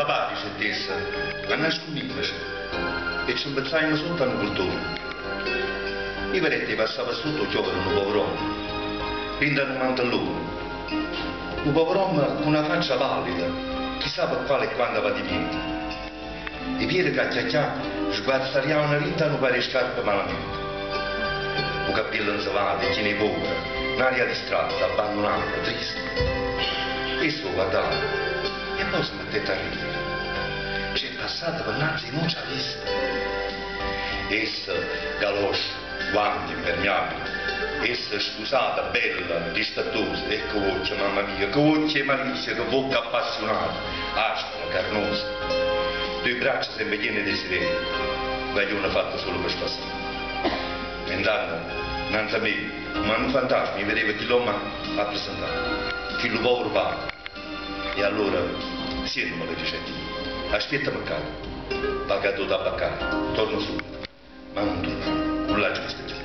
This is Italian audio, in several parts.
papà dice a nascondiamoci e ci impezzavamo sotto al cultore. I veretti passava sotto chiovere un povero uomo, pinta un mantellone. Un povero uomo con una faccia pallida, chissà per quale e quando va dipinto. I piedi cacchiacchià sguazzariavano rinta non pare scarpe malamente. Un capello inzavato, chine paura, un'aria distratta, abbandonata, triste. Esso guardava e poi si mettette a ridere. C'è passata per innanzi non ci ha visto. Essa, galoscia, guanti impermeabili, essa scusata, bella, rispettosa, e che voce, mamma mia, che voce e malizia, che bocca appassionata, aspra, carnosa. Due braccia sempre piene di sirene, guaglione fatta solo per stasera. Intanto, innanzi a me, un anno fantasma, mi vedeva chi l'uomo ha presentato, chi lo povero padre. E allora, sì, non me lo dicevi, aspettami qua, pagato da baccare, torno subito, ma non torno, non lascio aspettare.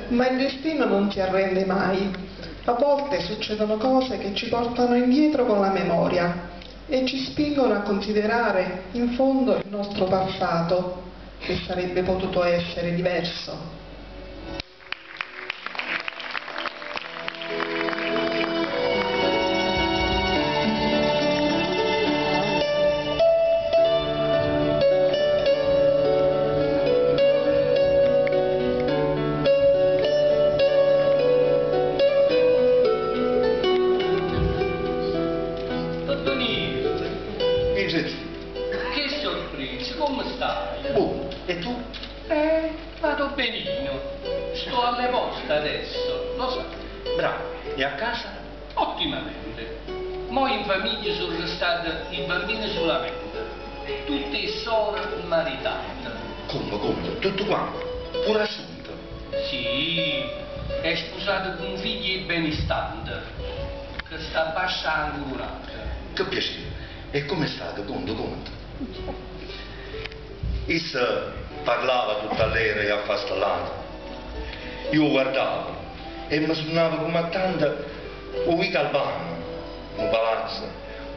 Ma il destino non si arrende mai. A volte succedono cose che ci portano indietro con la memoria e ci spingono a considerare in fondo il nostro passato, che sarebbe potuto essere diverso. Che sorpresa, come stai? Oh, e tu? Vado benino. Sto alle poste adesso, lo sai. Bravo, e a casa? Ottimamente. Mo in famiglia sono restati i bambini solamente. Tutte e sore maritate. Come? Tutto quanto? Pure assunto? Sì, è sposato con figli benestante, che sta bassa angolata. Che piacere. E come state? Conto? Essa parlava tutta l'era e affastellata. Io guardavo e mi suonava come a tanta un Albano, un palazzo,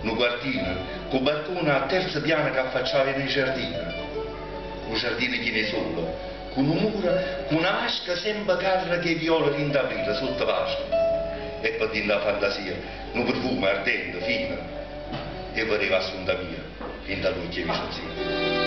un quartiere, con balcone a terza piana che affacciava nei giardini. Un giardino pieno solo, con un muro, con una vasca sempre carra che viola rintaprita sotto vasca. E poi dentro la fantasia, un profumo ardente, fino. E pareva assunta mia, fin da lui che vicino.